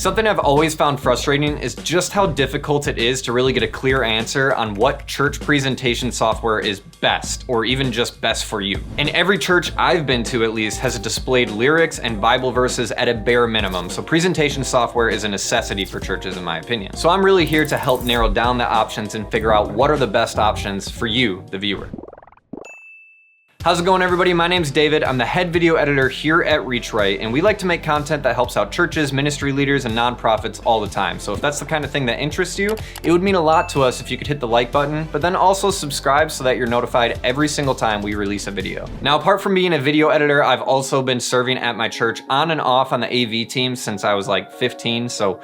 Something I've always found frustrating is just how difficult it is to really get a clear answer on what church presentation software is best, or even just best for you. And every church I've been to, at least, has displayed lyrics and Bible verses at a bare minimum, so presentation software is a necessity for churches in my opinion. So I'm really here to help narrow down the options and figure out what are the best options for you, the viewer. How's it going, everybody? My name's David. I'm the head video editor here at ReachRight, and we like to make content that helps out churches, ministry leaders, and nonprofits all the time. So if that's the kind of thing that interests you, it would mean a lot to us if you could hit the like button, but then also subscribe so that you're notified every single time we release a video. Now, apart from being a video editor, I've also been serving at my church on and off on the AV team since I was like 15, so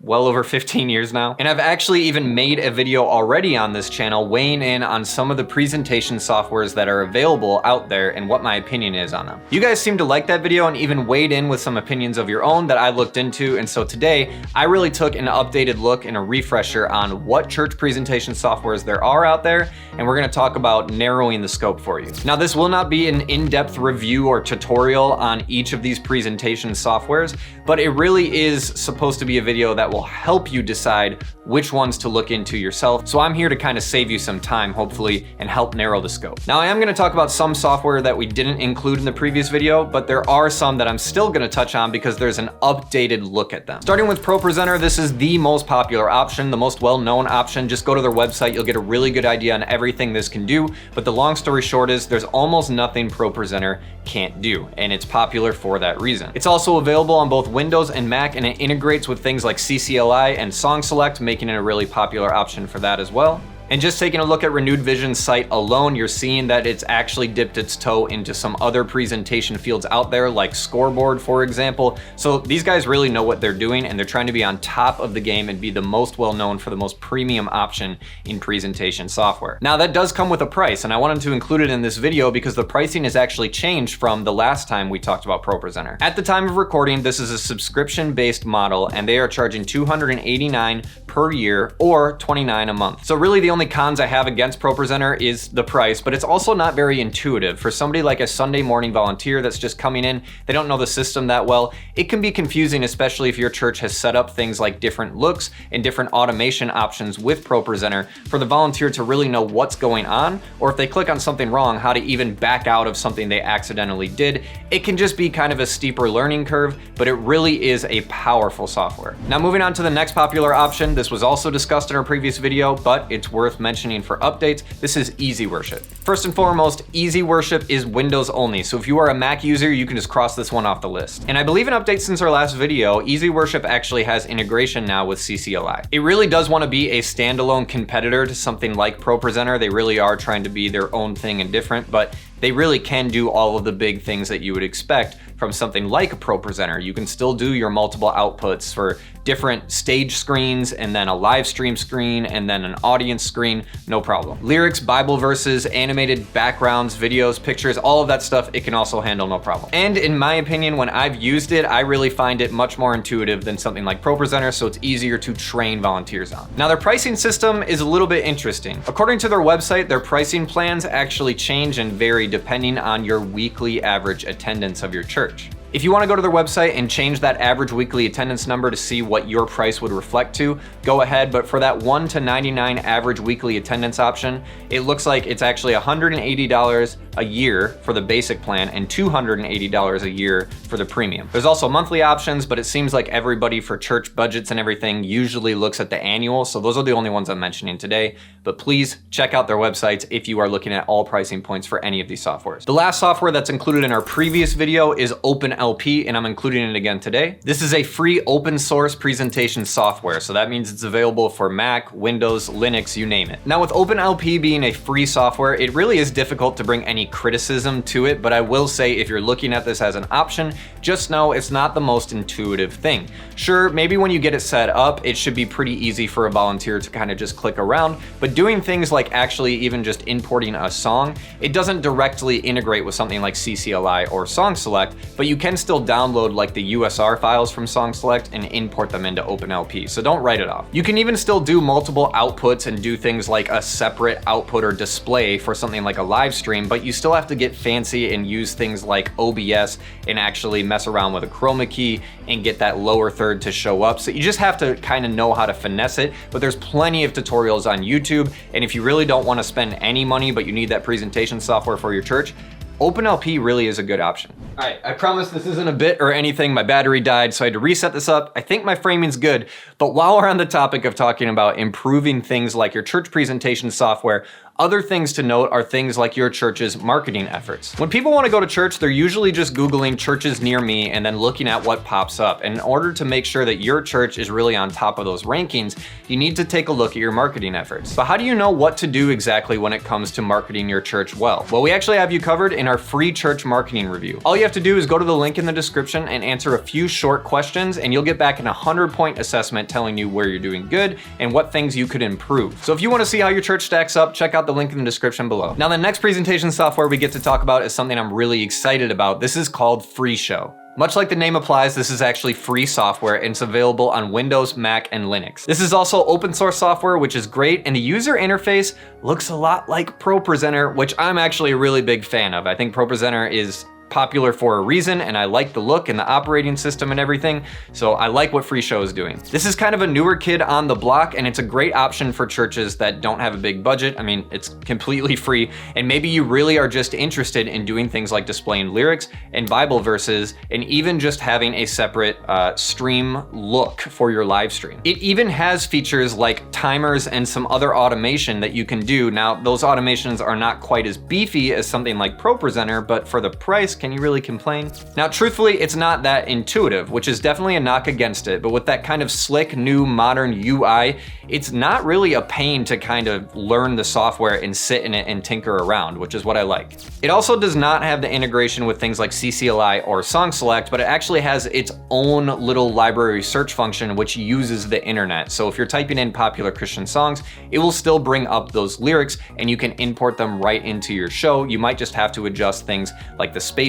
well over 15 years now. And I've actually even made a video already on this channel weighing in on some of the presentation softwares that are available out there and what my opinion is on them. You guys seem to like that video and even weighed in with some opinions of your own that I looked into, and so today I really took an updated look and a refresher on what church presentation softwares there are out there, and we're gonna talk about narrowing the scope for you. Now, this will not be an in-depth review or tutorial on each of these presentation softwares, but it really is supposed to be a video that will help you decide which ones to look into yourself. So I'm here to kind of save you some time, hopefully, and help narrow the scope. Now, I am gonna talk about some software that we didn't include in the previous video, but there are some that I'm still gonna touch on because there's an updated look at them. Starting with ProPresenter, this is the most popular option, the most well-known option. Just go to their website, you'll get a really good idea on everything this can do, but the long story short is there's almost nothing ProPresenter can't do, and it's popular for that reason. It's also available on both Windows and Mac, and it integrates with things like CCLI and Song Select, making it a really popular option for that as well. And just taking a look at Renewed Vision's site alone, you're seeing that it's actually dipped its toe into some other presentation fields out there, like Scoreboard, for example. So these guys really know what they're doing, and they're trying to be on top of the game and be the most well-known for the most premium option in presentation software. Now, that does come with a price, and I wanted to include it in this video because the pricing has actually changed from the last time we talked about ProPresenter. At the time of recording, this is a subscription-based model, and they are charging $289 per year or $29 a month. So really, the only cons I have against ProPresenter is the price, but it's also not very intuitive. For somebody like a Sunday morning volunteer that's just coming in, they don't know the system that well, it can be confusing, especially if your church has set up things like different looks and different automation options with ProPresenter for the volunteer to really know what's going on, or if they click on something wrong, how to even back out of something they accidentally did. It can just be kind of a steeper learning curve, but it really is a powerful software. Now, moving on to the next popular option. This was also discussed in our previous video, but it's worth mentioning for updates. This is EasyWorship. First and foremost, EasyWorship is Windows only, so if you are a Mac user, you can just cross this one off the list. And I believe an update since our last video, EasyWorship actually has integration now with CCLI. It really does want to be a standalone competitor to something like ProPresenter. They really are trying to be their own thing and different, but they really can do all of the big things that you would expect from something like a ProPresenter. You can still do your multiple outputs for different stage screens, and then a live stream screen, and then an audience screen, no problem. Lyrics, Bible verses, animated backgrounds, videos, pictures, all of that stuff, it can also handle no problem. And in my opinion, when I've used it, I really find it much more intuitive than something like ProPresenter, so it's easier to train volunteers on. Now, their pricing system is a little bit interesting. According to their website, their pricing plans actually change and vary depending on your weekly average attendance of your church. If you want to go to their website and change that average weekly attendance number to see what your price would reflect to, go ahead, but for that 1 to 99 average weekly attendance option, it looks like it's actually $180 a year for the basic plan and $280 a year for the premium. There's also monthly options, but it seems like everybody for church budgets and everything usually looks at the annual, so those are the only ones I'm mentioning today, but please check out their websites if you are looking at all pricing points for any of these softwares. The last software that's included in our previous video is OpenLP, and I'm including it again today. This is a free open source presentation software, so that means it's available for Mac, Windows, Linux, you name it. Now, with OpenLP being a free software, it really is difficult to bring any criticism to it, but I will say if you're looking at this as an option, just know it's not the most intuitive thing. Sure, maybe when you get it set up, it should be pretty easy for a volunteer to kind of just click around, but doing things like actually even just importing a song, it doesn't directly integrate with something like CCLI or Song Select, but you can can still download like the USR files from Song Select and import them into OpenLP, so don't write it off. You can even still do multiple outputs and do things like a separate output or display for something like a live stream, but you still have to get fancy and use things like OBS and actually mess around with a chroma key and get that lower third to show up. So you just have to kind of know how to finesse it, but there's plenty of tutorials on YouTube. And if you really don't want to spend any money, but you need that presentation software for your church, OpenLP really is a good option. All right, I promise this isn't a bit or anything. My battery died, so I had to reset this up. I think my framing's good, but while we're on the topic of talking about improving things like your church presentation software, other things to note are things like your church's marketing efforts. When people want to go to church, they're usually just Googling churches near me and then looking at what pops up. And in order to make sure that your church is really on top of those rankings, you need to take a look at your marketing efforts. But how do you know what to do exactly when it comes to marketing your church well? Well, we actually have you covered in our free church marketing review. All you have to do is go to the link in the description and answer a few short questions, and you'll get back an 100-point assessment telling you where you're doing good and what things you could improve. So if you want to see how your church stacks up, check out the link in the description below. Now, the next presentation software we get to talk about is something I'm really excited about. This is called FreeShow. Much like the name applies, this is actually free software and it's available on Windows, Mac, and Linux. This is also open source software, which is great, and the user interface looks a lot like ProPresenter, which I'm actually a really big fan of. I think ProPresenter is popular for a reason, and I like the look and the operating system and everything, so I like what FreeShow is doing. This is kind of a newer kid on the block, and it's a great option for churches that don't have a big budget. I mean, it's completely free, and maybe you really are just interested in doing things like displaying lyrics and Bible verses, and even just having a separate stream look for your live stream. It even has features like timers and some other automation that you can do. Now, those automations are not quite as beefy as something like ProPresenter, but for the price, can you really complain? Now, truthfully, it's not that intuitive, which is definitely a knock against it, but with that kind of slick, new, modern UI, it's not really a pain to kind of learn the software and sit in it and tinker around, which is what I like. It also does not have the integration with things like CCLI or Song Select, but it actually has its own little library search function, which uses the internet. So if you're typing in popular Christian songs, it will still bring up those lyrics and you can import them right into your show. You might just have to adjust things like the spacing,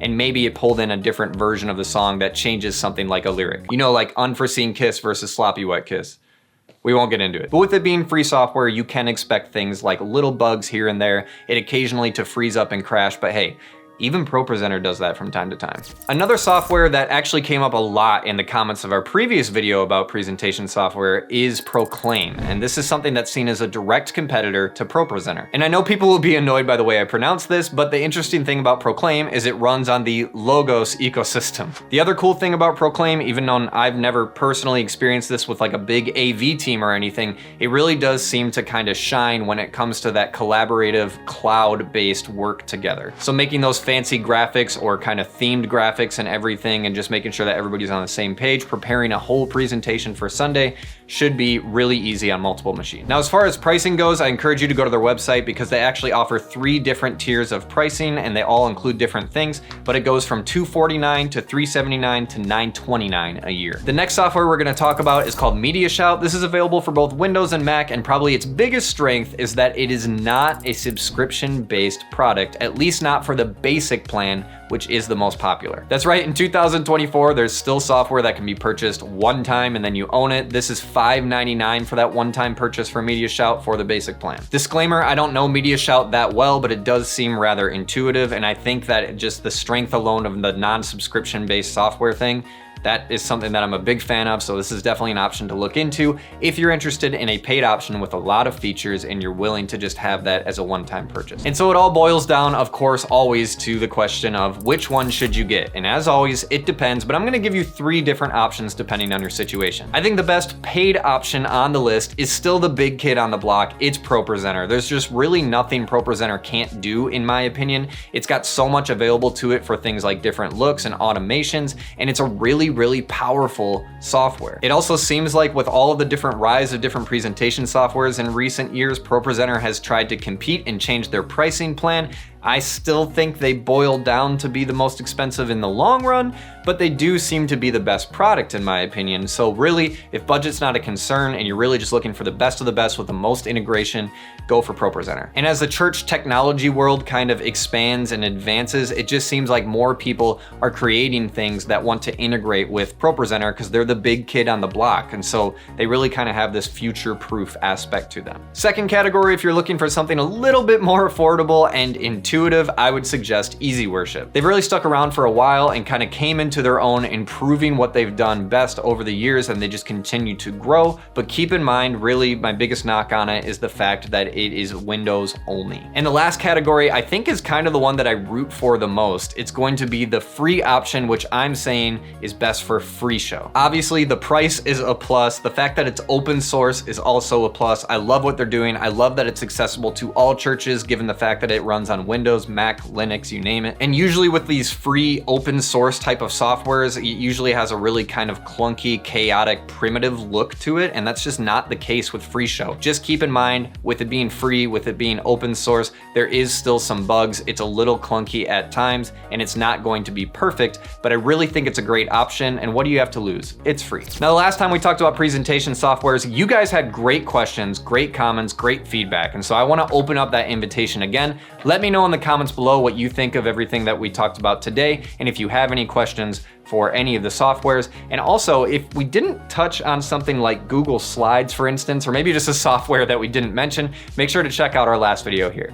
and maybe it pulled in a different version of the song that changes something like a lyric. You know, like Unforeseen Kiss versus Sloppy Wet Kiss. We won't get into it. But with it being free software, you can expect things like little bugs here and there, it occasionally to freeze up and crash, but hey, even ProPresenter does that from time to time. Another software that actually came up a lot in the comments of our previous video about presentation software is Proclaim. And this is something that's seen as a direct competitor to ProPresenter. And I know people will be annoyed by the way I pronounce this, but the interesting thing about Proclaim is it runs on the Logos ecosystem. The other cool thing about Proclaim, even though I've never personally experienced this with like a big AV team or anything, it really does seem to kind of shine when it comes to that collaborative cloud-based work together. So making those fancy graphics or kind of themed graphics and everything, and just making sure that everybody's on the same page, preparing a whole presentation for Sunday should be really easy on multiple machines. Now, as far as pricing goes, I encourage you to go to their website because they actually offer 3 different tiers of pricing and they all include different things, but it goes from $249 to $379 to $929 a year. The next software we're gonna talk about is called Mediashout. This is available for both Windows and Mac, and probably its biggest strength is that it is not a subscription-based product, at least not for the basic plan, which is the most popular. That's right, in 2024, there's still software that can be purchased one time and then you own it. This is $5.99 for that one-time purchase for Mediashout for the basic plan. Disclaimer, I don't know Mediashout that well, but it does seem rather intuitive, and I think that just the strength alone of the non-subscription based software thing, that is something that I'm a big fan of, so this is definitely an option to look into if you're interested in a paid option with a lot of features and you're willing to just have that as a one-time purchase. And so it all boils down, of course, always to the question of which one should you get? And as always, it depends, but I'm gonna give you 3 different options depending on your situation. I think the best paid option on the list is still the big kid on the block. It's ProPresenter. There's just really nothing ProPresenter can't do, in my opinion. It's got so much available to it for things like different looks and automations, and it's a really powerful software. It also seems like with all of the different rise of different presentation softwares in recent years, ProPresenter has tried to compete and change their pricing plan. I still think they boil down to be the most expensive in the long run, but they do seem to be the best product in my opinion. So really, if budget's not a concern and you're really just looking for the best of the best with the most integration, go for ProPresenter. And as the church technology world kind of expands and advances, it just seems like more people are creating things that want to integrate with ProPresenter because they're the big kid on the block. And so they really kind of have this future-proof aspect to them. Second category, if you're looking for something a little bit more affordable and intuitive, I would suggest EasyWorship. They've really stuck around for a while and kind of came into their own, improving what they've done best over the years, and they just continue to grow. But keep in mind, really, my biggest knock on it is the fact that it is Windows only. And the last category, I think, is kind of the one that I root for the most. It's going to be the free option, which I'm saying is best for FreeShow. Obviously, the price is a plus. The fact that it's open source is also a plus. I love what they're doing. I love that it's accessible to all churches, given the fact that it runs on Windows, Mac, Linux, you name it. And usually with these free open source type of softwares, it usually has a really kind of clunky, chaotic, primitive look to it, and that's just not the case with FreeShow. Just keep in mind, with it being free, with it being open source, there is still some bugs. It's a little clunky at times, and it's not going to be perfect, but I really think it's a great option, and what do you have to lose? It's free. Now, the last time we talked about presentation softwares, you guys had great questions, great comments, great feedback, and so I wanna open up that invitation again. Let me know in the comments below what you think of everything that we talked about today, and if you have any questions for any of the softwares. And also, if we didn't touch on something like Google Slides, for instance, or maybe just a software that we didn't mention, make sure to check out our last video here.